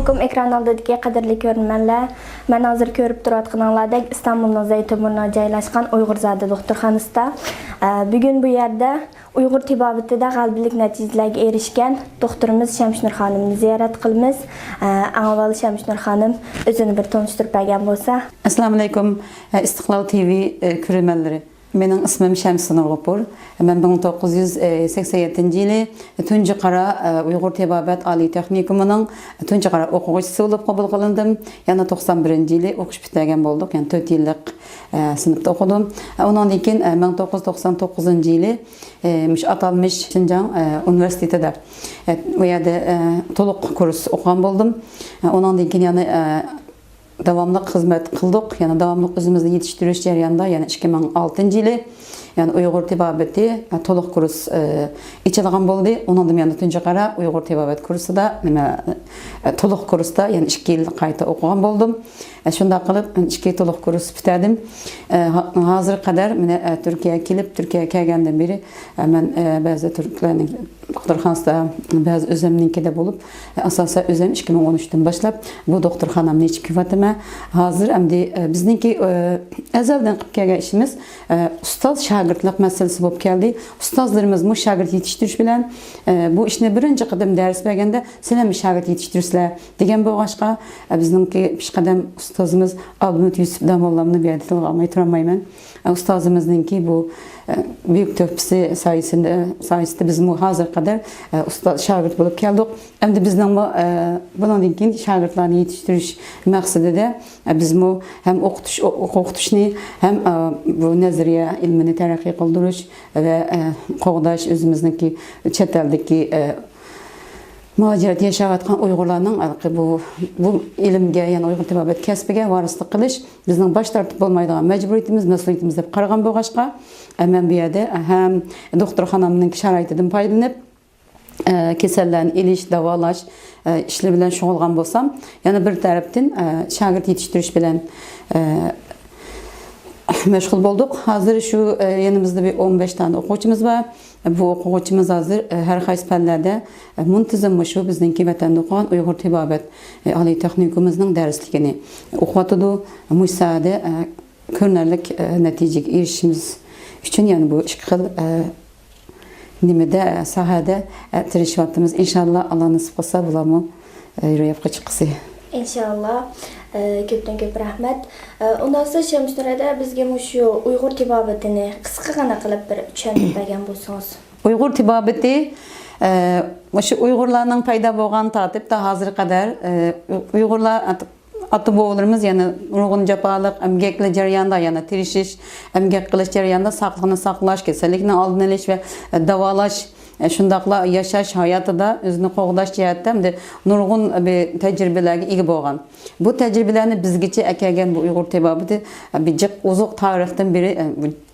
Assalamualaikum ekran oldidagi qadrli ko'rmanlar. Men hozir ko'rib turayotganinglardek Istanbulning Zaytunburnuga joylashgan Uyg'urzada doktorxonasida bugun bu yerda Uyg'ur tibobatida g'albilik natijalarga erishgan doktorimiz Shamshnur xonimni ziyorat qilamiz. Avval Shamshnur xonim o'zini bir tanishtirib bergan bo'lsa. Assalomu alaykum Istiqlal TV ko'rmanlari. Mening ismim Shamshnur G'ofur. Men 1987-yili Tunji Qara Uyg'ur tibobat oliy texnikumining Tunji Qara o'quvchisi bo'lib qabul qilindim. Yana 91-yili o'qish bitirgan bo'ldik. Yani 4 yillik sinfda o'qidim. Undan keyin 1999-yili atalmış Şinjan Üniversitede bu yerda to'liq kurs o'qigan bo'ldim. Undan keyin yana davamlı xizmat qildik. Yani davamlı o'zimizni yetishtirish jarayonida yana 2006-yili yani Uyghur tibabati to'liq kurs ichilgan bo'ldi. Undan yana Tunji Qara Uyghur tibobat kursida to'liq kursda yani 2 yil qayta o'qigan bo'ldim. Shunda qilib 2 to'liq kurs bitirdim. Hozir qadar meni Turkiyaga kelib, Turkiyaga kelgandan beri men ba'zi turklarning doktorxonasida, ba'zi o'zimnikida bo'lib, asosan o'zim 2013dan boshlab bu doktorxonamni ichib kivatama. Hozir endi bizningki azaldan qilib kelgan ishimiz ustoz shogirdlik masalasi bo'lib keldi. Ustozlarimiz bu shogird yetishtirish bilan bu ishni birinchi qadam dars berganda sizlar shogird yetishtirsizlar degan bo'lg'achqa bizningki peshqadam ustozimiz Abdumut Yusuf Damollamni bu yerda tilga olmay turmayman. Ustozimizningki bu büyük töpsi sayesinde biz bu hazır kadar usta şagird bulup geldik. Hem de bizden bundan keyin şagirdlarni yetiştirish maqsadida biz bu hem o'qitishni hem bu nazariya ilmini taraqqiy qildirish va qo'g'dash o'zimizniki chet eldagi muacirat yaşayotgan Uyg'urlarning bu ilmga, yani Uyg'ur tibobat kasbiga varislik qilish bizning bosh tortib bo'lmaydigan majburiyatimiz, mas'uliyatimiz deb qaragan bo'lg'achqa, men bu yerda ham doktorxonamning sharoitidan foydalanib kasallarni ilish, davolash ishlar bilan shug'ullan bo'lsam, yana bir tarafdan shogird yetishtirish bilan meşgul bulduk. Hazır şu yanımızda bir 15 tane o'quvchimiz var. Bu o'quvchimiz hazır her qaysi fanlarda muntazam shu bizningki vatanda o'qigan Uyg'ur tibobat oliy texnikumimizning darsligini o'qitadi. Musada ko'rinarli natijaga erishishimiz uchun yani bu ikki xil nimada sahada tirishyapmiz. Inshaalloh Alloh nasib qilsa bularni ro'yobga chiqsa. İnşallah. Köpten köp rahmet. Ondan sonra Shamshnurada bizga shu Uyg'ur tibobatini qisqagina qilib bir tushuntirib bergan bo'lsangiz. Uyg'ur tibobati shu Uyg'urlarning paydo bo'lgan tartibda hozir qadar Uyg'urlar ata-bobolarimiz yana nurg'un jafoliq emgakli jarayonda yana tirishish, emgak qilish jarayonida sog'liqni saqlash, kasallikni oldini olish va davolash shundaqla yashash hayotida o'zini qo'g'dash jihatdan nurg'un bir tajribalarga ega bo'lgan. Bu tajribalarni bizgacha kelgan bu Uyg'ur tibobati bir uzoq tarixdan beri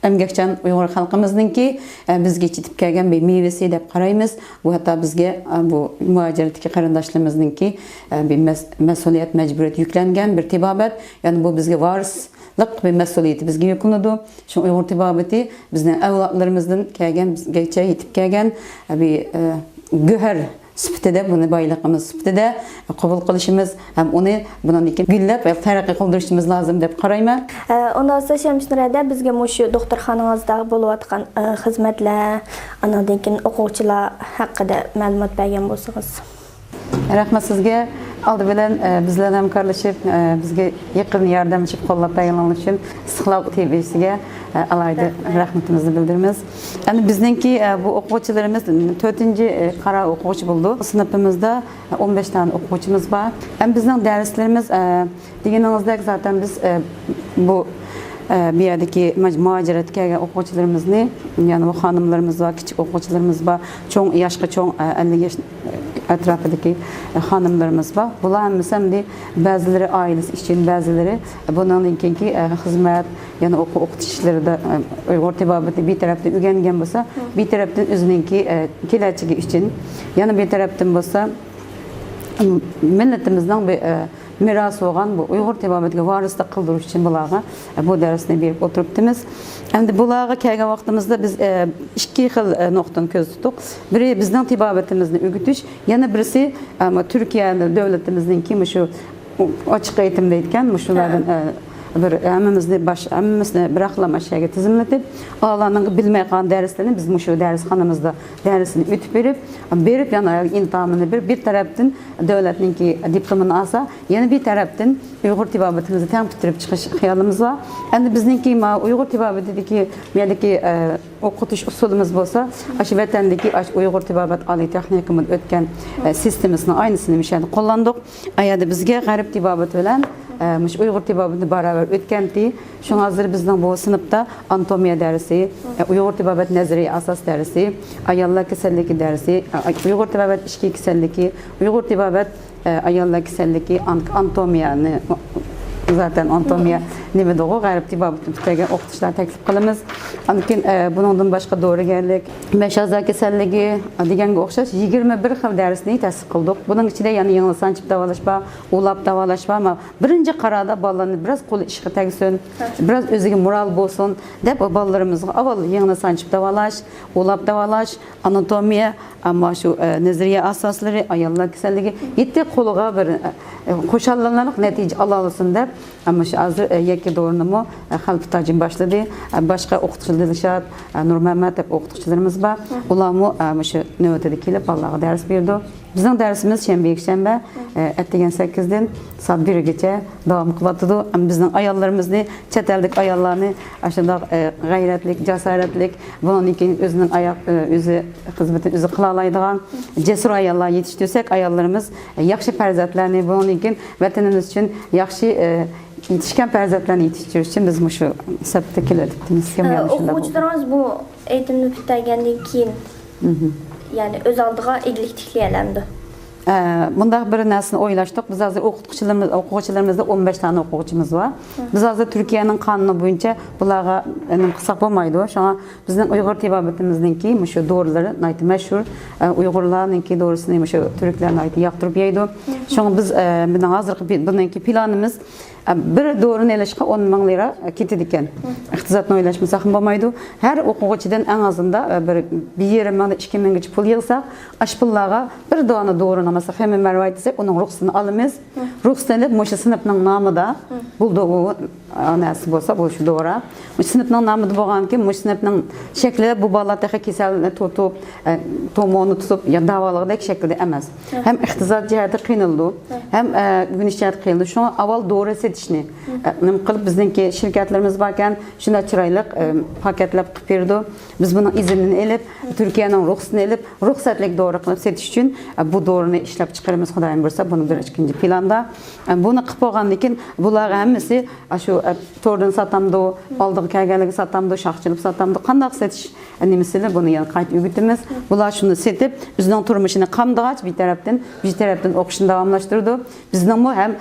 emgakchan Uyg'ur xalqimizningki bizga yetib kelgan bir mevasi deb qaraymiz. Bu hatto bizga bu muajiratdagi qarindoshlarimizninki bir mas'uliyat, majburiyat yuklangan bir tibobat, ya'ni bu bizga varis bir mas'uliyati bizga yuklanadi. Shu Uyg'ur tibobati bizning avlodlarimizdan kelgan, bizgacha yetib kelgan bir go'har sifatida, buni boyligimiz sifatida qabul qilishimiz ham uni bundan keyin gullab va taraqqiy qildirishimiz lozim deb qarayman. Ondan sonra Shamshnurada bizga shu doktorxonangizda bo'layotgan xizmatlar, andan keyin o'quvchilar haqida ma'lumot bergan bo'lsangiz. Rahmat sizga. Aldı bilen bizler hamkorlashib bizga yaqin yordamchi qo'llab berganlar uchun Istiqlal TV'siga alayda rahmatimizni bildiramiz. Yani bizningki bu o'quvchilarimiz 4-qara o'quvchi bo'ldi. Sinfimizda 15 tane o'quvchimiz bor. Ham bizning darslarimiz deganingizdek zaten biz bu bir yerdeki muacirat kelgan o'quvchilarimizni, yani bu xonimlarimiz va kichik o'quvchilarimiz bor, cho'ng yoshga cho'ng 50 yosh atrofidagi xonimlarimiz bor. Bular hammasini ba'zilari oilasi uchun, ba'zilari bundan keyingi xizmat, yani o'qitish ishlarida Uyg'ur tibobati bir tarafdan o'rgangan bo'lsa, bir tarafdan o'zininki kelajagi uchun, yana bir tarafdan bo'lsa millatimizning bir miras olgan bu Uyghur tebabetiga varislik qildirish uchun bularga bu darsni berib o'tiribmiz. Endi bularga kelgan vaqtimizda biz ikki xil nuqtani ko'z tutdik. Biri bizning tebabetimizni o'rgatish, yana birisi Turkiya davlatimizningki shu ochiq eğitimde etken muşulardan bir hammamizni bir aqlama şeyge tizimletip ağalarının bilmey kalan derslerini biz muşu dershanamızda dersini ötüp berip yana intihamını bir taraftan devletninki diplomunu alsa yana bir taraftan Uyghur tebabetimizi tam bitirip çıkış hayalimiz var. Endi bizninki Uyghur tebabetideki miyadaki okutuş usulümüz bolsa aşı vatandaki Uyghur tebabet ali texnikumuz ötken sistemimizin aynısını müşahede kullandık. Ayada bizge garip tebabet bilen Uyghur tebabetini beraber ötkendi. Şu hazır bizden bu sınıfta anatomiya dersi, Uyghur tebabet nezeri asas dersi, ayallar keselliki dersi, Uyghur tebabet işki keselliki, Uyghur tebabet ayallar keselliki, anatomiyani zaten anatomiya nime doğu garip tebabetini tutarken okutuşlar teklif kılımız. Ankin bundan başka doğru geldik. Meşazar keselligi degenge okşaş 21 xil dersini tasdiq kıldık. Bunun içinde yani yanı sançıp davalaşma, ulap davalaşma ama birinci karada ballarını biraz kolu işe tegsin, biraz özüge moral bolsun dep ballarımızga avval yanı sançıp davalaş, ulap davalaş, anatomiya ama şu nezeriye asasları, ayallar keselligi yetti koluğa bir koşallanarlık netice alalısın dep ama şu hazır yeki doğrunumu halk tacım başladı. Başka okutuşlar dışarı Nur Mehmet hep okutuşlarımız var. Ulamı şu nöbetede kelip Allah'a ders verdi. Bizim dersimiz şembe ettiğin 8'den saat 1'e geçe devam kılatıdı. Bizim ayarlarımızı, çeteldik ayarlarını aşağıda gayretlik, cesaretlik, bunun için özünün özü hizmetin özü kılalaydıgan cesur ayarlar yetiştirsek ayarlarımız yaxşı perzatlarını bunun için vatanımız için yaxşı yetişken perzatlarını yetiştiriş için biz şu septekiler ettiğimiz Okuçlarımız bu eğitimini bitirgenden keyin yani öz aldığa iyilik tikleyelemdi. Bunda bir nesini oylaştık. Biz hazır okuyucularımızda 15 tane okuyucumuz var. Biz hazır Türkiye'nin kanunu boyunca bunlara kısak olmaydı. Şu an bizden Uyghur tebabetimizdeki şu doğruları nayti meşhur. Uygurlarınki doğrusunu şu Türkler nayti yaptırıp yaydı. Şu an biz hazır bununki planımız bir doğru eleşki 10 bin lira ketedikken. İqtisatını oylaşmasak olmaydı. Her okuyucudan en azında bir yere 2 bin pul yığsak, aş pullağa bir doğru namasak hemen mervayet etsek onun ruhsatını alımız. Ruhsatını edip Moşa sınıfının namı da bulduğu nasip olsa bu şu doğru. Moşa sınıfının namı da boğan ki Moşa sınıfının şekli bu balataki keselini tutup, tomuğunu tutup ya davalıqdaki şekilde emez. Hem iqtisat cihati kıyınıldı, hem güneş cihati kıyınıldı. Şu an aval doğru setişini kılıp bizdenki şirketlerimiz varken şuna çıraylık paketlep kıpırdı. Biz bunun izinini elip, Türkiye'nin ruhsatını elip, ruhsatlık doğru kılıp setiş için bu doğrunu işlep çıkarımız Xudayım bursa bunun bir ikinci planda. Bunu kıp olğandan keyin bular hemmisi şu tordan satamdı, aldığı kelgeligi satamdı, şahçılık satamdı. Qandaq setiş nemesini bunu yani qayt ögütümüz. Bular şunu setip bizning turmuşunu qamdığaç bir taraftan okuşunu davamlaştırdı. Bizning bu hem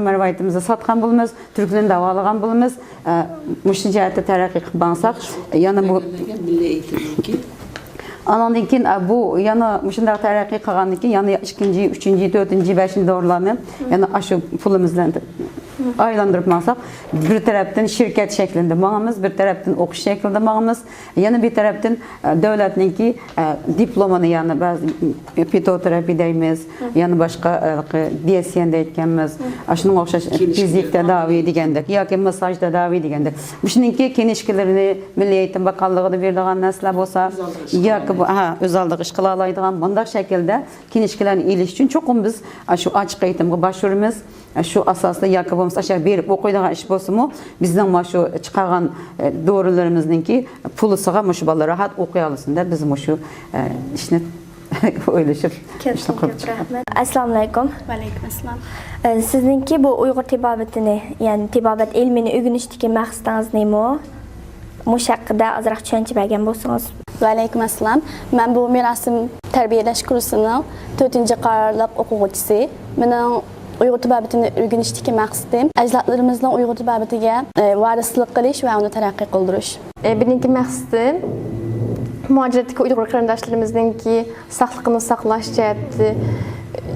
mervayetimizni satqan bulumuz, Türklerini davalagan bulumuz. Muşu cihati taraqqiy qilib bansaq, yana bu milli eğitimdeki Anandan keyin bu yana muşundaq taraqqiy qilgandan keyin yana 2-nji, 3-nji, 4-nji, 5-nji doğrularını yana aşı pulumuzdan aylandırıp masak bir taraftan şirket şeklinde bağımız, bir taraftan okuş şeklinde bağımız, yana bir taraftan devletninki diplomanı yani bazı fitoterapi deyimiz, yana başka DSN de etkenimiz, aşının okşaş fizik tedavi degендek, yoki masaj tedavi degендek. Muşununki kenişkilerini Milli Eğitim Bakanlığı'nı verdiğin nesler olsa, yoki bu özaldık iş kılalaydıgan bundaq şekilde kenişkilerini iliş için çokum biz şu açık eğitimge başvurumuz. Şu asasda yakabımız aşağı berip okuyduğun iş bolsunmu bizden şu çıkargan doğrularımızdaki pulu sağa şu balla rahat okuyalısın da bizim şu işini oylaşıp işte Assalamu alaikum. Aleyküm assalam. Sizinki bu Uyghur tebabetini yani tebabet ilmini öğrenişdeki maqsadınız nemi? Muş hakkında azraq tushuncha bergan bo'lsangiz. Aleyküm assalam. Ben bu mirasim terbiyeleş kursunun 4. qarorliq o'quvchisi. Mening Uyghur tebabetini öğrenişdeki maqsadim ajdatlarimizning Uyghur tebabetiga varislik qilish va uni taraqqiy qildirish. Birinchi maqsadim muajiratdagi Uyghur qarindoshlarimizningki sog'liqni saqlash jihatida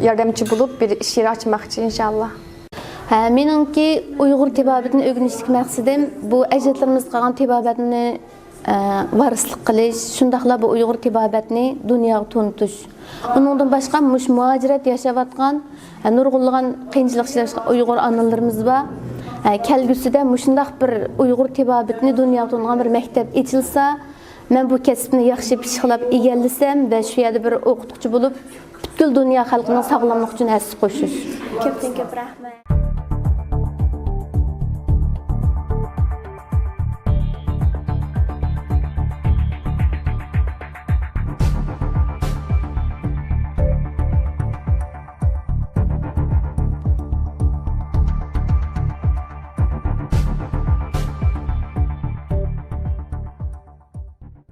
yardımcı bulup bir iş yeri açmakçı inşallah. Menimki Uyghur tibabetini öğrenişlik məqsədim bu əcdadlarımız qalğan tibabetini varislik qilish, şundaqla bu Uyghur tibabetini dunyoga tanıtış. Onundan başqa muhacirat yaşayotgan, nurg'unlagan qiyinchilik chekayotgan Uyghur analarımız var. Kelgusida mushundaq bir Uyghur tibabetini dunyoga tanıtgan bir maktab ochilsa, men bu kasbni yaxshi pishqilab egallasam va shu yerda bir o'qituvchi bo'lib, butkul dunyo xalqining sog'lomligi uchun hassa qo'shish. Ko'pdan ko'p rahmat.